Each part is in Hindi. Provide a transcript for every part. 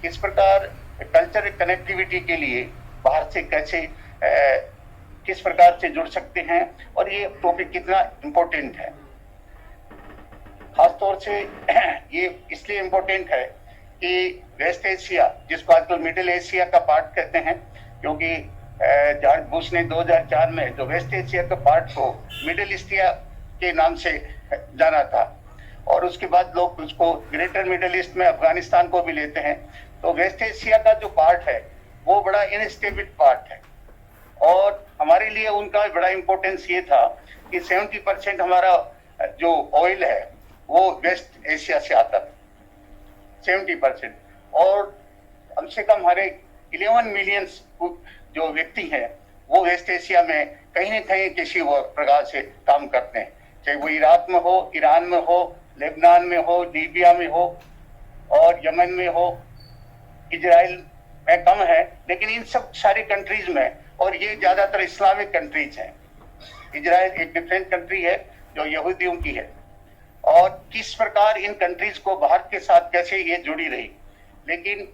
इस प्रकार कल्चर कनेक्टिविटी के लिए बाहर से कैसे किस प्रकार से जुड़ सकते हैं और ये टॉपिक कितना इम्पोर्टेंट है। खासतौर से ये इसलिए इम्पोर्टेंट है कि वेस्ट एशिया, जिसको आजकल मिडिल एशिया का पार्ट कहते हैं, क्योंकि जॉर्ज बुश ने 2004 में जो वेस्ट एशिया के पार्ट को मिडिल एशिया के नाम से जाना था, और उसके बाद लोग उसको ग्रेटर मिडिल ईस्ट में अफगानिस्तान को भी लेते हैं। तो वेस्ट एशिया का जो पार्ट है वो बड़ा इनस्टेबल पार्ट है, और हमारे लिए उनका बड़ा इंपॉर्टेंस ये था कि 70% हमारा जो ऑयल है वो वेस्ट एशिया से आता था, 70%, और कम से कम हमारे 11 मिलियन जो व्यक्ति हैं वो वेस्ट एशिया में कहीं न कहीं किसी वो प्रकार से काम करते हैं, चाहे वो इराक में हो, ईरान में हो, लेबनान में हो, लीबिया में हो और यमन में हो। इजराइल में कम है, लेकिन इन सब सारी कंट्रीज में, और ये ज्यादातर इस्लामिक कंट्रीज हैं। इजराइल एक डिफरेंट कंट्री है जो यहूदियों की है, और किस प्रकार इन कंट्रीज को भारत के साथ कैसे ये जुड़ी रही, लेकिन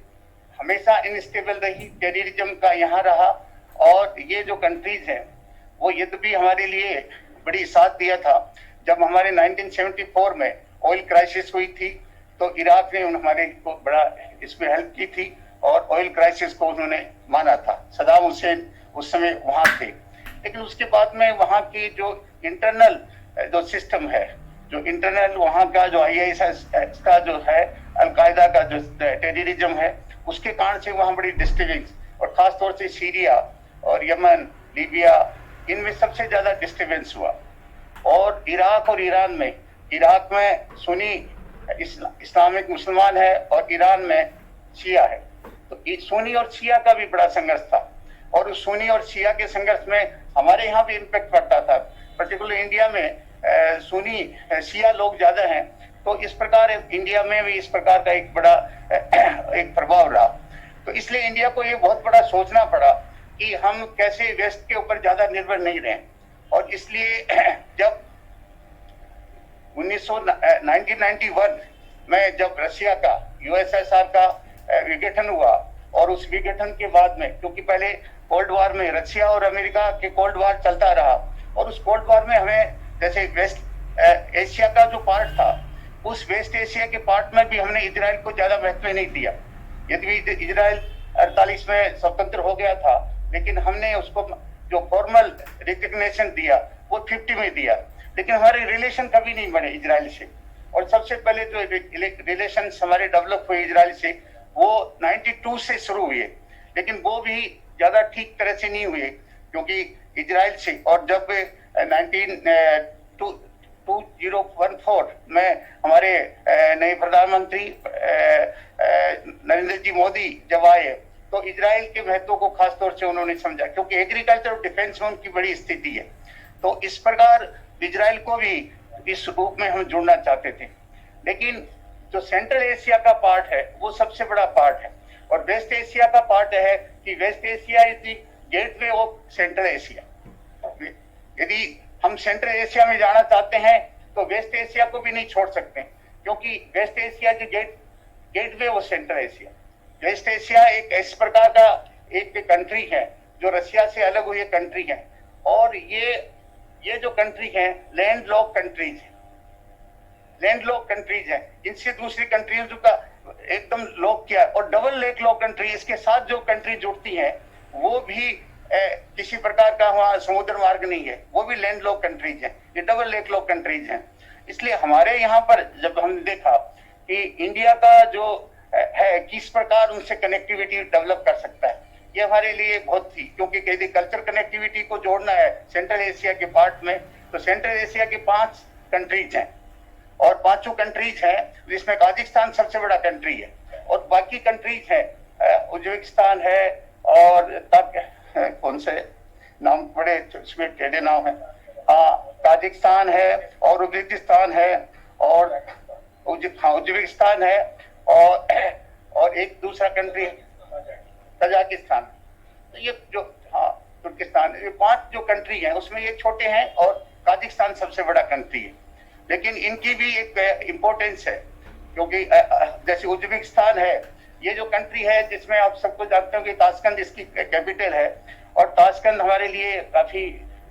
हमेशा इनस्टेबल रही, टेररिज्म का यहाँ रहा। और ये जो कंट्रीज हैं वो यद्यपि हमारे लिए बड़ी साथ दिया था। जब हमारे 1974 में ऑयल क्राइसिस हुई थी तो इराक ने हमारे को बड़ा इसमें हेल्प की थी, और ऑयल क्राइसिस को उन्होंने माना था। सदाम हुसैन उस समय वहां थे, लेकिन उसके बाद में वहां की जो इंटरनल जो सिस्टम है, जो इंटरनल वहां का जो ISIS का जो है, अलकायदा का जो टेररिज्म है, उसके कारण से वहां बड़ी डिस्टर्बेंस, और खासतौर से सीरिया और यमन, लीबिया, इनमें सबसे ज्यादा डिस्टर्बेंस हुआ। और इराक और ईरान में, इराक में सुन्नी इस्लामिक मुसलमान है और ईरान में शिया है, तो सुन्नी और शिया का भी बड़ा संघर्ष था, और उस सुन्नी और शिया के संघर्ष में हमारे यहाँ भी इम्पैक्ट पड़ता था। पर्टिकुलर इंडिया में सुन्नी शिया लोग ज्यादा हैं, तो इस प्रकार इंडिया में भी इस प्रकार का एक बड़ा एक प्रभाव रहा। तो इसलिए इंडिया को ये बहुत बड़ा सोचना पड़ा कि हम कैसे वेस्ट के ऊपर ज्यादा निर्भर नहीं रहें। और इसलिए जब 1991 में जब रशिया का, USSR का विघटन हुआ, और उस विघटन के बाद में, क्योंकि पहले कोल्ड वॉर में रशिया और अमेरिका के कोल्ड वॉर चलता रहा, और उस कोल्ड वॉर में हमें जैसे वेस्ट एशिया का जो पार्ट था, उस वेस्ट एशिया के पार्ट में भी हमने इजराइल को ज्यादा महत्व नहीं दिया। यदि इजराइल 48 में स्वतंत्र हो गया था, लेकिन हमने उसको जो फॉर्मल रिकग्निशन दिया वो 50 में दिया, लेकिन हमारे रिलेशन कभी नहीं बने इजराइल से। और सबसे पहले जो रिलेशन हमारे डेवलप हुए इजराइल से वो 92 से शुरू हुए, लेकिन वो भी ज्यादा ठीक तरह से नहीं हुए, क्योंकि इजराइल से, और जब 2014 में हमारे नए प्रधानमंत्री नरेंद्र जी मोदी जब आए, तो इजराइल के महत्व को खासतौर से उन्होंने समझा, क्योंकि एग्रीकल्चर और डिफेंस में उनकी बड़ी स्थिति है। तो इस प्रकार इजराइल को भी इस रूप में हम जुड़ना चाहते थे। लेकिन जो सेंट्रल एशिया का पार्ट है वो सबसे बड़ा पार्ट है, और वेस्ट एशिया का पार्ट है कि West Asia is the gateway of central Asia. यदि हम सेंट्रल एशिया में जाना चाहते हैं तो वेस्ट एशिया को भी नहीं छोड़ सकते, क्योंकि वेस्ट एशिया की gateway of central Asia. West Asia एक इस प्रकार का एक कंट्री है जो रशिया से अलग हुई कंट्री है, और ये जो कंट्री है लैंडलॉक कंट्रीज है, लैंडलॉक कंट्रीज है। इनसे दूसरी कंट्रीज का एकदम लॉक किया, और डबल लेक लॉक कंट्री, इसके साथ जो कंट्री जुड़ती है वो भी किसी प्रकार का वहाँ समुद्र मार्ग नहीं है, वो भी लैंड लॉक कंट्रीज है, ये डबल लेक लॉक कंट्रीज हैं। इसलिए हमारे यहाँ पर जब हमने देखा कि इंडिया का जो है किस प्रकार उनसे कनेक्टिविटी डेवलप कर सकता है, ये हमारे लिए बहुत थी, क्योंकि यदि कल्चर कनेक्टिविटी को जोड़ना है सेंट्रल एशिया के पार्ट में, तो सेंट्रल एशिया के 5 कंट्रीज हैं, और 5 कंट्रीज हैं जिसमें काजाकिस्तान सबसे बड़ा कंट्री है, और बाकी कंट्रीज हैं उज्बेकिस्तान है, और कौन से नाम बड़े उसमें टेढ़े नाम है, हाँ काजाकिस्तान है और उज्बेकिस्तान है, और उज्बेकिस्तान है, और एक दूसरा कंट्री तजाकिस्तान। तो ये जो हाँ तुर्किस्तान, ये 5 जो कंट्री हैं उसमें ये छोटे हैं, और काजाकिस्तान सबसे बड़ा कंट्री है। लेकिन इनकी भी एक इम्पोर्टेंस है, क्योंकि जैसे उज्बेकिस्तान है ये जो कंट्री है जिसमें आप सबको जानते हो कि ताशकंद इसकी कैपिटल है, और ताशकंद हमारे लिए काफी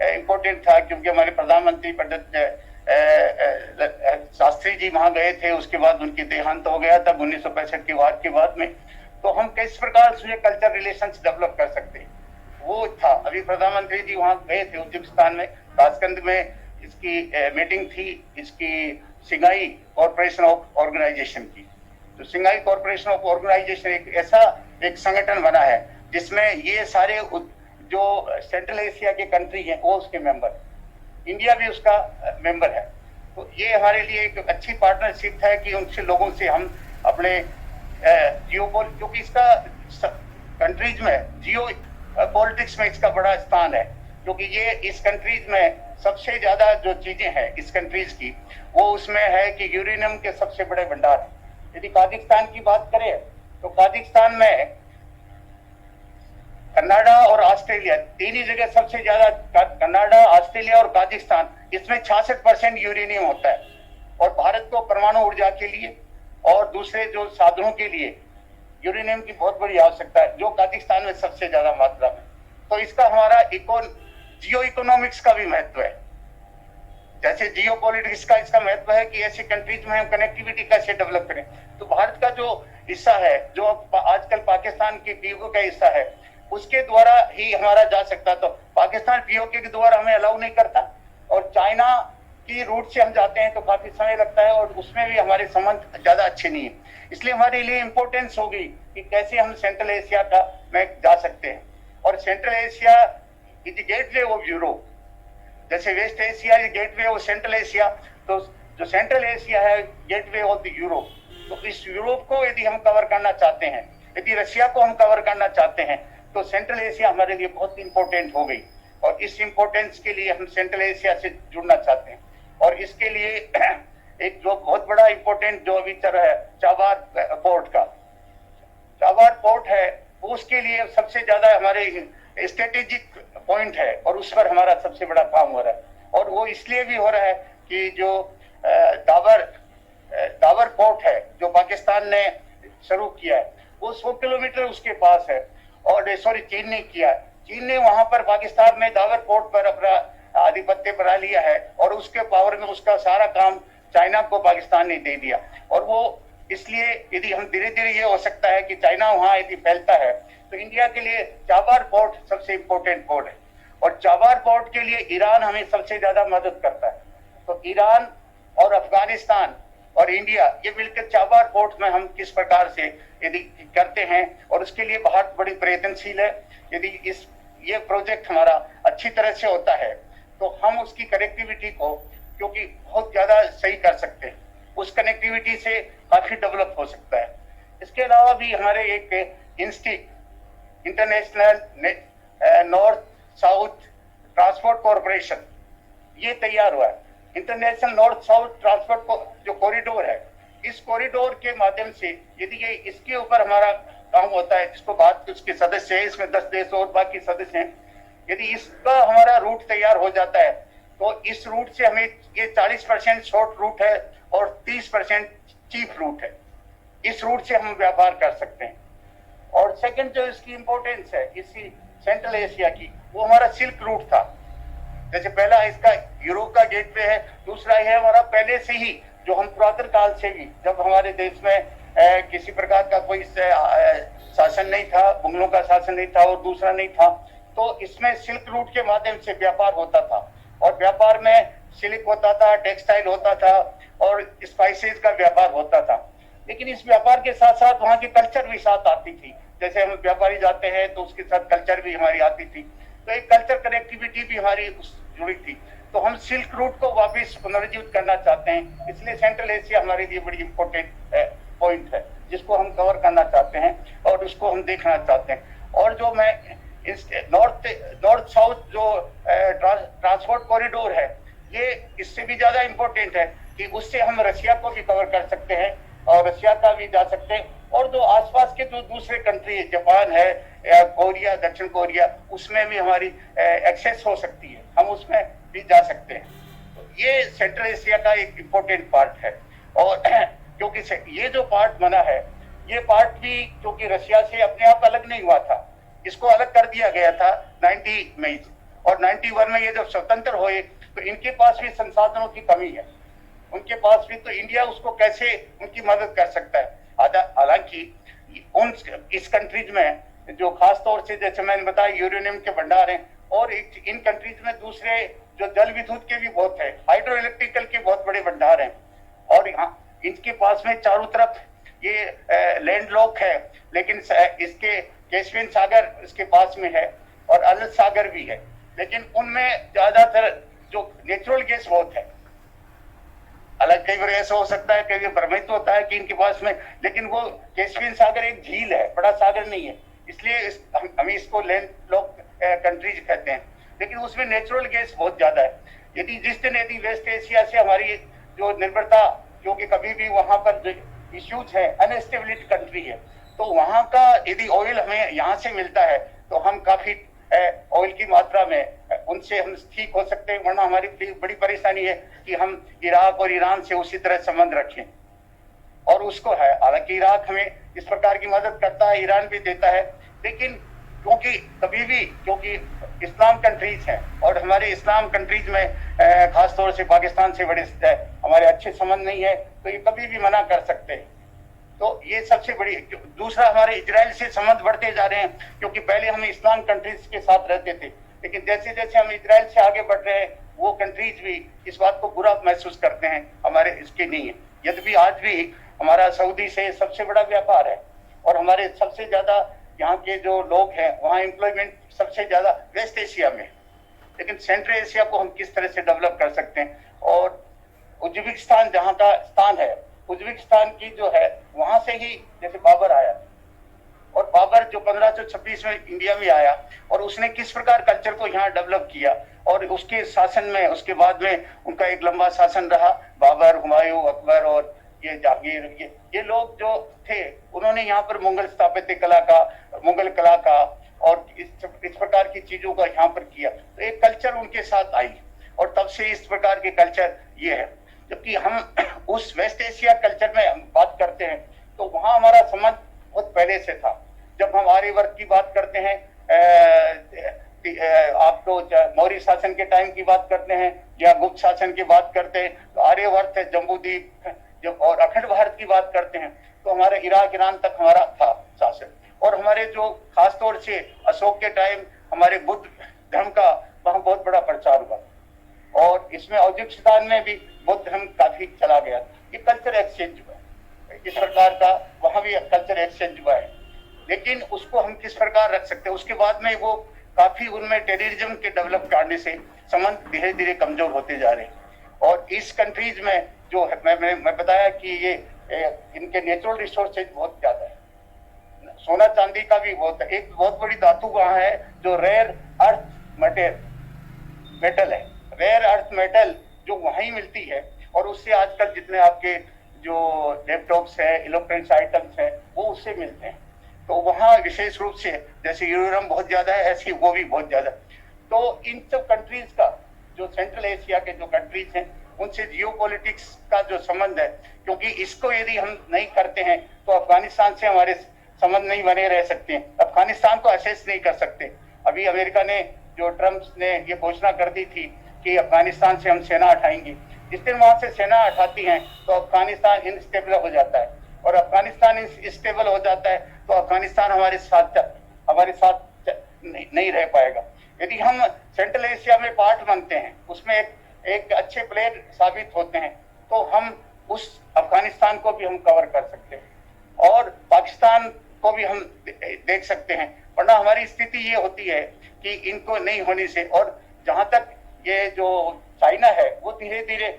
इम्पोर्टेंट था, क्योंकि हमारे प्रधानमंत्री पंडित शास्त्री जी वहां गए थे, उसके बाद उनकी देहांत हो गया तब 1965 की वार के बाद में। तो हम किस प्रकार से कल्चर रिलेशन डेवलप कर सकते हैं, वो था। अभी प्रधानमंत्री जी वहां गए थे उज्बेकिस्तान में, ताशकंद में इसकी मीटिंग थी, इसकी सिंगाई कॉर्पोरेशन ऑफ ऑर्गेनाइजेशन की। तो सिंगाई कॉर्पोरेशन ऑफ ऑर्गेनाइजेशन एक ऐसा एक संगठन बना है जिसमें ये सारे जो सेंट्रल एशिया के कंट्री हैं वो उसके मेंबर, इंडिया भी उसका मेंबर है। तो ये हमारे लिए एक अच्छी पार्टनरशिप है कि उनसे लोगों से हम अपने क्योंकि इसका कंट्रीज में जियो पॉलिटिक्स में इसका बड़ा स्थान है, क्योंकि ये इस कंट्रीज में सबसे ज्यादा जो चीजें हैं इस कंट्रीज की, वो उसमें है कि यूरेनियम के सबसे बड़े भंडार है। यदि काजाकिस्तान की बात करें तो काजाकिस्तान में कनाडा और ऑस्ट्रेलिया तीन ही जगह सबसे ज्यादा, कनाडा, ऑस्ट्रेलिया और काजाकिस्तान, इसमें 66% यूरेनियम होता है। और भारत को परमाणु ऊर्जा के लिए और दूसरे जो साधनों के लिए यूरेनियम की बहुत बड़ी आवश्यकता है, जो काजाकिस्तान में सबसे ज्यादा मात्रा में। तो इसका हमारा जियो इकोनॉमिक्स का भी महत्व है, जैसे जियो पॉलिटिक्स का इसका महत्व है कि ऐसी कंट्रीज में हम कनेक्टिविटी कैसे डेवलप करें। तो भारत का जो हिस्सा है, जो आजकल पाकिस्तान की पीओके का हिस्सा है, उसके द्वारा ही हमारा जा सकता। तो पाकिस्तान पीओके के द्वारा हमें अलाउ नहीं करता, और चाइना की रूट से हम जाते हैं तो काफी समय लगता है, और उसमें भी हमारे संबंध ज्यादा अच्छे नहीं है। इसलिए हमारे लिए इंपॉर्टेंस होगी कि कैसे हम सेंट्रल एशिया का में जा सकते हैं। और central Asia is gateway of Europe, जैसे west Asia is gateway of central Asia, तो जो सेंट्रल एशिया है गेटवे ऑफ द यूरोप। तो इस यूरोप को यदि हम कवर करना चाहते हैं, यदि रशिया को हम कवर करना चाहते हैं, तो सेंट्रल एशिया हमारे लिए बहुत इंपॉर्टेंट हो गई। और इस इंपॉर्टेंस के लिए हम सेंट्रल एशिया से जुड़ना चाहते हैं। और इसके लिए एक जो बहुत बड़ा इंपॉर्टेंट जो अभी चल रहा है चाबार पोर्ट का, चाबार पोर्ट है, उसके लिए सबसे ज्यादा हमारे स्ट्रेटेजिक पॉइंट है, और उस पर हमारा सबसे बड़ा काम हो रहा है। और वो इसलिए भी हो रहा है कि जो दावर पोर्ट है जो पाकिस्तान ने शुरू किया है, वो 100 किलोमीटर उसके पास है। और सॉरी, चीन ने किया है। चीन ने वहां पर पाकिस्तान में दावर पोर्ट पर अपना आधिपत्य बना लिया है, और उसके पावर में उसका सारा काम चाइना को पाकिस्तान ने दे दिया। और वो इसलिए यदि हम धीरे धीरे ये हो सकता है कि चाइना वहां यदि फैलता है, तो इंडिया के लिए चाबार पोर्ट सबसे इंपॉर्टेंट पोर्ट है। और चाबार पोर्ट के लिए ईरान हमें सबसे ज्यादा मदद करता है। तो ईरान और अफगानिस्तान और इंडिया ये मिलकर चाबार पोर्ट में हम किस प्रकार से यदि करते हैं, और उसके लिए बहुत बड़ी प्रयत्नशील है। यदि ये प्रोजेक्ट हमारा अच्छी तरह से होता है तो हम उसकी कनेक्टिविटी को क्योंकि बहुत ज्यादा सही कर सकते हैं, उस कनेक्टिविटी से काफी डेवलप हो सकता है। इसके अलावा भी हमारे एक international north south transport corporation ये तैयार हुआ है। इंटरनेशनल नॉर्थ साउथ ट्रांसपोर्ट जो कॉरिडोर है, इस कॉरिडोर के माध्यम से यदि ये इसके ऊपर हमारा काम होता है, जिसको बात उसके सदस्य है, इसमें 10 देश और बाकी सदस्य हैं, यदि इसका हमारा रूट तैयार हो जाता है तो इस रूट से हमें ये 40% शॉर्ट रूट है और 30% चीप रूट है। इस रूट से हम व्यापार कर सकते हैं। और सेकंड जो इसकी इंपॉर्टेंस है इसी सेंट्रल एशिया की, वो हमारा सिल्क रूट था। जैसे पहला इसका यूरोप का गेटवे है, दूसरा है हमारा पहले से ही जो हम पुरातन काल से भी, जब हमारे देश में किसी प्रकार का कोई शासन नहीं था, मुगलों का शासन नहीं था और दूसरा नहीं था, तो इसमें सिल्क रूट के माध्यम से व्यापार होता था। और व्यापार में सिल्क होता था, टेक्सटाइल होता था और स्पाइसेस का व्यापार होता था। लेकिन इस व्यापार के साथ साथ वहाँ की कल्चर भी साथ आती थी। जैसे हम व्यापारी जाते हैं तो उसके साथ कल्चर भी हमारी आती थी, तो एक कल्चर कनेक्टिविटी भी हमारी जुड़ी थी। तो हम सिल्क रूट को वापस पुनर्जीवित करना चाहते हैं, इसलिए सेंट्रल एशिया हमारे लिए बड़ी इंपॉर्टेंट पॉइंट है जिसको हम कवर करना चाहते हैं और उसको हम देखना चाहते हैं। और जो मैं नॉर्थ साउथ जो ट्रांसपोर्ट कॉरिडोर है, ये इससे भी ज्यादा इंपॉर्टेंट है कि उससे हम रशिया को भी कवर कर सकते हैं और रशिया का भी जा सकते हैं। और जो आसपास के जो दूसरे कंट्री है, जापान है या कोरिया, दक्षिण कोरिया, उसमें भी हमारी एक्सेस हो सकती है, हम उसमें भी जा सकते हैं। तो ये सेंट्रल एशिया का एक इम्पोर्टेंट पार्ट है। और क्योंकि ये जो पार्ट बना है ये पार्ट भी क्योंकि रशिया से अपने आप अलग नहीं हुआ था, इसको अलग कर दिया गया था 90 में, और 91 में ये जब स्वतंत्र हुए तो इनके पास भी संसाधनों की कमी है, उनके पास भी, तो इंडिया उसको कैसे उनकी मदद कर सकता है। हालांकि उन इस कंट्रीज में जो खास तौर से जैसे मैंने बताया यूरेनियम के भंडार हैं, और इन कंट्रीज में दूसरे जो जल विद्युत के भी बहुत है, हाइड्रो इलेक्ट्रिकल के बहुत बड़े भंडार हैं, और यहाँ इनके पास में चारों तरफ ये लैंड लॉक है, लेकिन इसके कैस्पियन सागर इसके पास में है और अरब सागर भी है, लेकिन उनमें ज्यादातर जो नेचुरल गैस बहुत है। अलग कई बार ऐसा हो सकता है, कई बार भ्रमित होता है कि इनके पास में, लेकिन वो कैस्पियन सागर एक झील है, बड़ा सागर नहीं है, इसलिए हम इसको लैंड लॉक कंट्रीज कहते हैं, लेकिन उसमें नेचुरल गैस बहुत ज्यादा है। यदि वेस्ट एशिया से हमारी जो निर्भरता, क्योंकि कभी भी वहां पर इश्यूज है, अनस्टेबिलिटी कंट्री है, तो वहां का यदि ऑयल हमें यहाँ से मिलता है तो हम काफी ऑयल की मात्रा में उनसे हम ठीक हो सकते हैं, वरना हमारी बड़ी परेशानी है कि हम इराक और ईरान से उसी तरह संबंध रखें, और उसको है। हालांकि इराक हमें इस प्रकार की मदद करता है, ईरान भी देता है, लेकिन क्योंकि कभी भी, क्योंकि इस्लाम कंट्रीज हैं और हमारे इस्लाम कंट्रीज में खासतौर से पाकिस्तान से बड़े हमारे अच्छे संबंध नहीं है, तो ये कभी भी मना कर सकते हैं। तो ये सबसे बड़ी। दूसरा, हमारे इजराइल से संबंध बढ़ते जा रहे हैं, क्योंकि पहले हम इस्लाम कंट्रीज के साथ रहते थे, लेकिन जैसे जैसे हम इजराइल से आगे बढ़ रहे हैं, वो कंट्रीज भी इस बात को बुरा महसूस करते हैं, हमारे इसके नहीं है। यद्यपि आज भी हमारा सऊदी से सबसे बड़ा व्यापार है, और हमारे सबसे ज्यादा यहाँ के जो लोग हैं, वहाँ एम्प्लॉयमेंट सबसे ज्यादा वेस्ट एशिया में, लेकिन सेंट्रल एशिया को हम किस तरह से डेवलप कर सकते हैं। और उज्बेकिस्तान जहाँ का स्थान है, उज्बेकिस्तान की जो है, वहां से ही जैसे बाबर आया, और बाबर जो 1526 में इंडिया में आया, और उसने किस प्रकार कल्चर को यहाँ डेवलप किया, और उसके शासन में, उसके बाद में उनका एक लंबा शासन रहा, बाबर, हुमायूं, अकबर और ये जहांगीर, ये लोग जो थे, उन्होंने यहाँ पर मुगल स्थापत्य कला का, मुगल कला का और इस प्रकार की चीजों का यहाँ पर किया, तो एक कल्चर उनके साथ आई, और तब से इस प्रकार के कल्चर ये है। जबकि हम उस वेस्ट एशिया कल्चर में हम बात करते हैं, तो वहां हमारा संबंध बहुत पहले से था। जब हम आर्यवर्त की बात करते हैं, आपको मौर्य शासन के टाइम की बात करते हैं या गुप्त शासन की बात करते हैं, तो आर्यवर्त है, जम्बूद्वीप, जब और अखंड भारत की बात करते हैं, तो हमारे इराक ईरान तक हमारा था शासन। और हमारे जो खासतौर से अशोक के टाइम हमारे बुद्ध धर्म का वहां बहुत बड़ा प्रचार हुआ, और इसमें उज्बेकिस्तान में भी बौद्ध धर्म काफी चला गया। ये कल्चर एक्सचेंज हुआ है, इस प्रकार का वहां भी कल्चर एक्सचेंज हुआ है, लेकिन उसको हम किस प्रकार रख सकते हैं। उसके बाद में वो काफी उनमें टेररिज्म के डेवलप करने से संबंध धीरे धीरे कमजोर होते जा रहे हैं। और इस कंट्रीज में जो मैं बताया कि ये इनके नेचुरल रिसोर्सेज बहुत ज्यादा है, सोना चांदी का भी बहुत है। एक बहुत बड़ी धातु वहां है जो रेयर अर्थ मेटल है, रेयर अर्थ मेटल जो वहीं मिलती है, और उससे आजकल जितने आपके जो लैपटॉप्स है, इलेक्ट्रॉनिक्स आइटम्स है, वो उससे मिलते हैं। तो वहाँ विशेष रूप से जैसे यूरेनियम बहुत ज्यादा है, ऐसी वो भी बहुत ज्यादा। तो इन सब कंट्रीज का जो सेंट्रल एशिया के जो कंट्रीज हैं, उनसे जियोपॉलिटिक्स का जो संबंध है, क्योंकि इसको यदि हम नहीं करते हैं तो अफगानिस्तान से हमारे संबंध नहीं बने रह सकते हैं, अफगानिस्तान को असेस नहीं कर सकते। अभी अमेरिका ने, जो ट्रम्प ने ये घोषणा कर दी थी कि अफगानिस्तान से हम सेना हटाएंगे, जिस दिन वहां से सेना हटाती हैं तो अफगानिस्तान इनस्टेबल हो जाता है, और अफगानिस्तान स्टेबल हो जाता है तो अफगानिस्तान हमारे साथ नहीं रह पाएगा। यदि हम सेंट्रल एशिया में पार्ट बनते हैं, उसमें एक अच्छे प्लेयर साबित होते हैं, तो हम उस अफगानिस्तान को भी हम कवर कर सकते हैं, और पाकिस्तान को भी हम देख सकते हैं। वरना हमारी स्थिति ये होती है कि इनको नहीं होने से, और जहां तक ये जो चाइना है, वो धीरे धीरे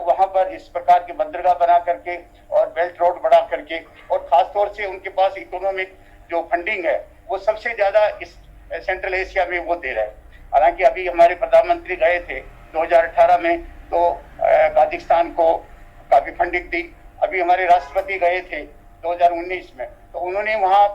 वहां पर इस प्रकार के बंदरगाह बना करके और बेल्ट रोड बढ़ा करके, और खासतौर से उनके पास इकोनॉमिक जो फंडिंग है, वो सबसे ज्यादा इस सेंट्रल एशिया में वो दे रहा है। हालांकि अभी हमारे प्रधानमंत्री गए थे 2018 में, तो काजाकिस्तान को काफी फंडिंग दी। अभी हमारे राष्ट्रपति गए थे 2019 में, तो उन्होंने वहां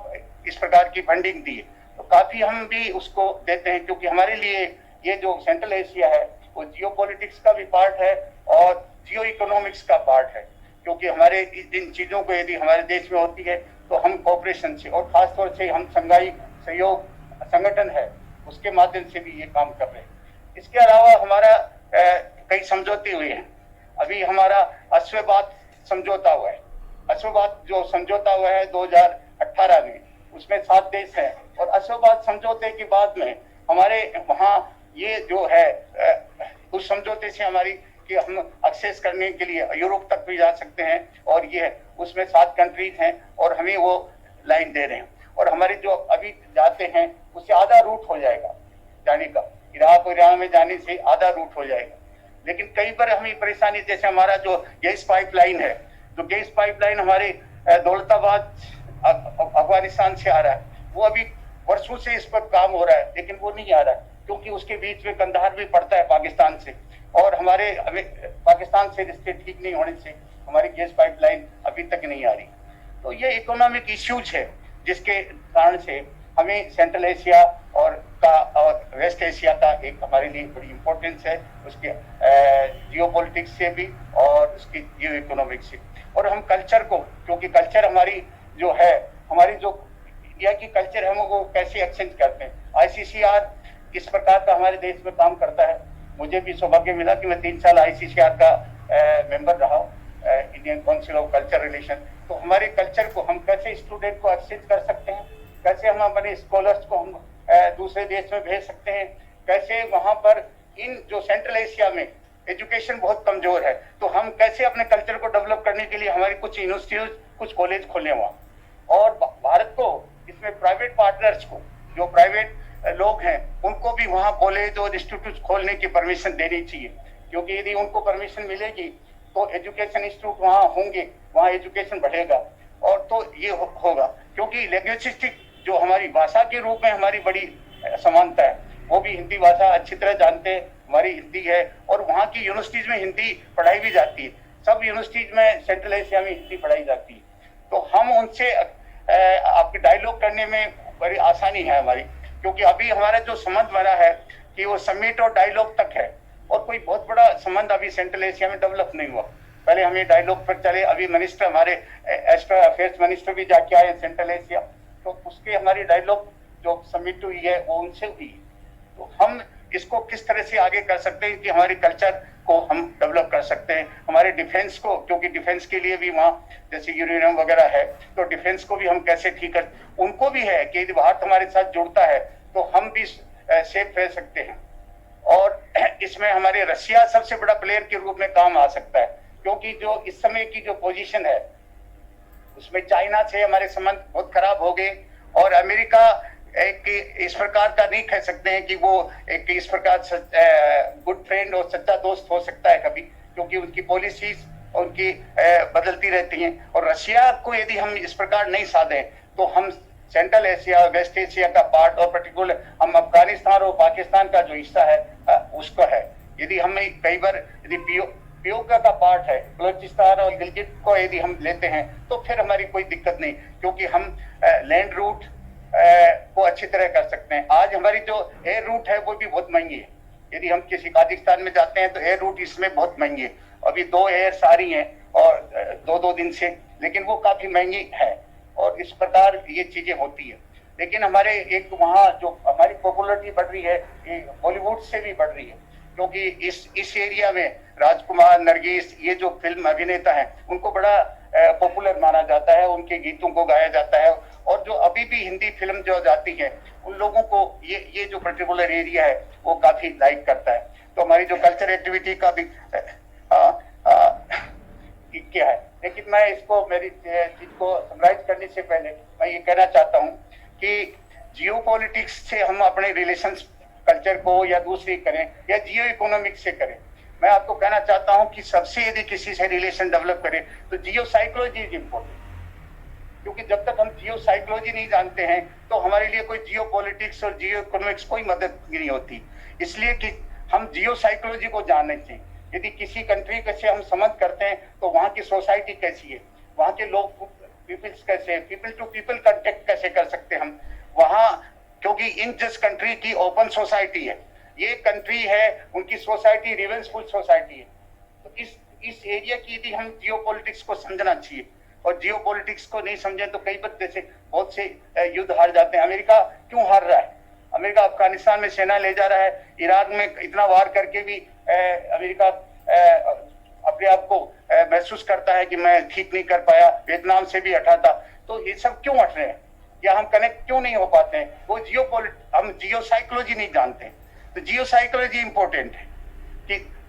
इस प्रकार की फंडिंग दी है। तो काफी हम भी उसको देते हैं, क्योंकि हमारे लिए ये जो सेंट्रल एशिया है, वो जियोपॉलिटिक्स का भी पार्ट है और जियो इकोनॉमिक्स का पार्ट है, क्योंकि हमारे इन चीजों को यदि हमारे देश में होती है तो हम कोऑपरेशन से और खासतौर से हम शंघाई सहयोग संगठन है उसके माध्यम से भी ये काम कर रहे हैं। इसके अलावा हमारा कई समझौते हुए हैं। अभी हमारा अश्वबात समझौता हुआ है। अश्वबात जो समझौता हुआ है 2018 में, उसमें 7 देश हैं और अश्वबात समझौते के बाद में हमारे वहाँ ये जो है उस समझौते से हमारी कि हम एक्सेस करने के लिए यूरोप तक भी जा सकते हैं और ये उसमें 7 कंट्रीज हैं और हमें वो लाइन दे रहे हैं और हमारे जो अभी जाते हैं उससे आधा रूट हो जाएगा जाने का, इराक और ईरान में जाने से आधा रूट हो जाएगा। लेकिन कई बार हमें परेशानी, जैसे हमारा जो गैस पाइपलाइन है, जो गैस पाइपलाइन हमारे दौलताबाद अफगानिस्तान से आ रहा है, वो अभी वर्षों से इस पर काम हो रहा है लेकिन वो नहीं आ रहा है क्योंकि उसके बीच में कंधार भी पड़ता है पाकिस्तान से और हमारे पाकिस्तान से रिश्ते ठीक नहीं होने से हमारी गैस पाइपलाइन अभी तक नहीं आ रही। तो ये इकोनॉमिक इश्यूज है जिसके कारण से हमें सेंट्रल एशिया और वेस्ट एशिया का एक हमारे लिए बड़ी इंपॉर्टेंस है, उसके जियोपॉलिटिक्स से भी और उसकी जियो इकोनॉमिक से। और हम कल्चर को, क्योंकि कल्चर हमारी जो है, हमारी जो इंडिया की कल्चर है वो कैसे एक्सचेंज करते हैं। ICCR किस प्रकार का हमारे देश में काम करता है, मुझे भी सौभाग्य मिला कि मैं 3 साल ICCR का मेंबर रहा हूँ, Indian council of culture relation. तो हमारे कल्चर को हम कैसे स्टूडेंट को एक्सचेंज कर सकते हैं, कैसे हम अपने स्कॉलर्स को हम दूसरे देश में भेज सकते हैं, कैसे वहां पर इन जो सेंट्रल एशिया में एजुकेशन बहुत कमजोर है तो हम कैसे अपने कल्चर को डेवलप करने के लिए हमारी कुछ यूनिवर्सिटीज, कुछ कॉलेज खोले वहाँ। और भारत को इसमें प्राइवेट पार्टनर्स को, जो प्राइवेट लोग हैं, उनको भी वहाँ कॉलेज और इंस्टीट्यूट खोलने की परमिशन देनी चाहिए, क्योंकि यदि उनको परमिशन मिलेगी तो एजुकेशन इंस्टीट्यूट वहाँ होंगे, वहाँ एजुकेशन बढ़ेगा और तो ये होगा। क्योंकि लैंग्वेजिस्टिक जो हमारी भाषा के रूप में हमारी बड़ी समानता है, वो भी हिंदी भाषा अच्छी तरह जानते हैं, हमारी हिंदी है और वहाँ की यूनिवर्सिटीज में हिंदी पढ़ाई भी जाती है, सब यूनिवर्सिटीज में सेंट्रल एशिया में हिंदी पढ़ाई जाती है। तो हम उनसे आपके डायलॉग करने में बड़ी आसानी है हमारी, क्योंकि अभी हमारा जो संबंध बना है कि वो समिट और डायलॉग तक है और कोई बहुत बड़ा संबंध अभी सेंट्रल एशिया में डेवलप नहीं हुआ। पहले हमें डायलॉग पर चले, अभी मिनिस्टर हमारे एक्सटर्नल अफेयर्स मिनिस्टर भी जाके आए सेंट्रल एशिया, तो उसके हमारी डायलॉग जो समिट हुई है वो उनसे हुई। तो हम इसको किस तरह से आगे कर सकते हैं कि हमारे कल्चर को हम डेवलप कर सकते हैं, हमारे डिफेंस को, क्योंकि डिफेंस के लिए भी वहाँ जैसे यूरेनियम वगैरह है, तो डिफेंस को भी हम कैसे ठीक कर, उनको भी है कि यदि भारत हमारे साथ जुड़ता है तो हम भी सेफ रह सकते हैं। और इसमें हमारे रशिया सबसे बड़ा प्लेयर के रूप में काम आ सकता है, क्योंकि जो इस समय की जो पोजीशन है उसमें चाइना से हमारे संबंध बहुत खराब हो गए और अमेरिका एक इस प्रकार का नहीं कह सकते हैं कि वो एक इस प्रकार गुड फ्रेंड और सच्चा दोस्त हो सकता है कभी, क्योंकि उनकी पॉलिसीज उनकी बदलती रहती हैं। और रशिया को यदि हम इस प्रकार नहीं साधें तो हम सेंट्रल एशिया, वेस्ट एशिया का पार्ट और पर्टिकुलर हम अफगानिस्तान और पाकिस्तान का जो हिस्सा है उसका है, यदि हम कई बार यदि पीओके का पार्ट है, बलोचिस्तान और गिलगित को यदि हम लेते हैं तो फिर हमारी कोई दिक्कत नहीं, क्योंकि हम लैंड रूट को अच्छी तरह कर सकते हैं। आज हमारी जो एयर रूट है वो भी बहुत महंगी है, यदि हम किसी काजिकिस्तान में जाते हैं तो एयर रूट इसमें बहुत महंगी है। अभी 2 एयर आ रही हैं और 2-2 दिन से, लेकिन वो काफी महंगी है और इस प्रकार ये चीजें होती है। लेकिन हमारे एक वहाँ जो हमारी पॉपुलरिटी बढ़ रही है बॉलीवुड से भी बढ़ रही है, क्योंकि इस एरिया में राजकुमार, नरगिस, ये जो फिल्म अभिनेता हैं उनको बड़ा पॉपुलर माना जाता है, उनके गीतों को गाया जाता है और जो अभी भी हिंदी फिल्म जो जाती है उन लोगों को ये जो पर्टिकुलर एरिया है वो काफी लाइक करता है। तो हमारी जो कल्चर एक्टिविटी का भी क्या है, लेकिन मैं इसको मेरी चीज को समराइज करने से पहले मैं ये कहना चाहता हूँ कि जियोपॉलिटिक्स से हम अपने रिलेशंस कल्चर को या दूसरी करें या जियो इकोनॉमिक से करें, मैं आपको कहना चाहता हूं कि सबसे यदि किसी से रिलेशन डेवलप करें तो जियो साइकोलॉजी इज इम्पोर्टेंट, क्योंकि जब तक हम जियो साइकोलॉजी नहीं जानते हैं तो हमारे लिए कोई जियो पॉलिटिक्स और जियो इकोनॉमिक्स कोई मदद नहीं होती। इसलिए कि हम जियो साइकोलॉजी को जानने चाहिए। यदि किसी कंट्री से हम संबंध करते हैं तो वहाँ की सोसाइटी कैसी है, वहाँ के लोग पीपल्स कैसे, पीपल टू पीपल कांटेक्ट कैसे कर सकते हैं हम वहाँ, क्योंकि इन जिस कंट्री की ओपन सोसाइटी है, ये कंट्री है उनकी सोसाइटी रिवेंसफुल सोसाइटी है, तो इस एरिया की यदि हम जियोपॉलिटिक्स को समझना चाहिए और जियो पॉलिटिक्स को नहीं समझे तो कई बार जैसे बहुत से युद्ध हार जाते हैं। अमेरिका क्यों हार रहा है? अमेरिका अफगानिस्तान में सेना ले जा रहा है, इराक में इतना वार करके भी अमेरिका अपने आप को महसूस करता है कि मैं ठीक नहीं कर पाया, वियतनाम से भी हटा था। तो ये सब क्यों हट रहे हैं, या हम कनेक्ट क्यों नहीं हो पाते हैं? वो हम जियो साइकोलॉजी नहीं जानते। तो जियो साइकोलॉजी इंपॉर्टेंट है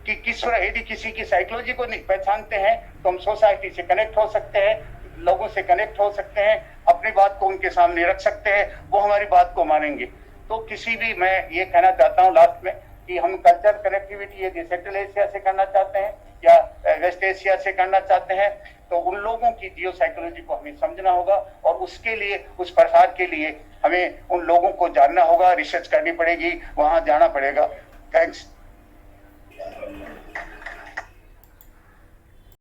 कि किस तरह यदि किसी की साइकोलॉजी को नहीं पहचानते हैं तो हम सोसाइटी से कनेक्ट हो सकते हैं, लोगों से कनेक्ट हो सकते हैं, अपनी बात को उनके सामने रख सकते हैं, वो हमारी बात को मानेंगे। तो किसी भी, मैं ये कहना चाहता हूँ लास्ट में कि हम कल्चर कनेक्टिविटी यदि सेंट्रल एशिया से करना चाहते हैं या वेस्ट एशिया से करना चाहते हैं तो उन लोगों की जियो साइकोलॉजी को हमें समझना होगा, और उसके लिए, उस प्रसार के लिए हमें उन लोगों को जानना होगा, रिसर्च करनी पड़ेगी, वहां जाना पड़ेगा। थैंक्स।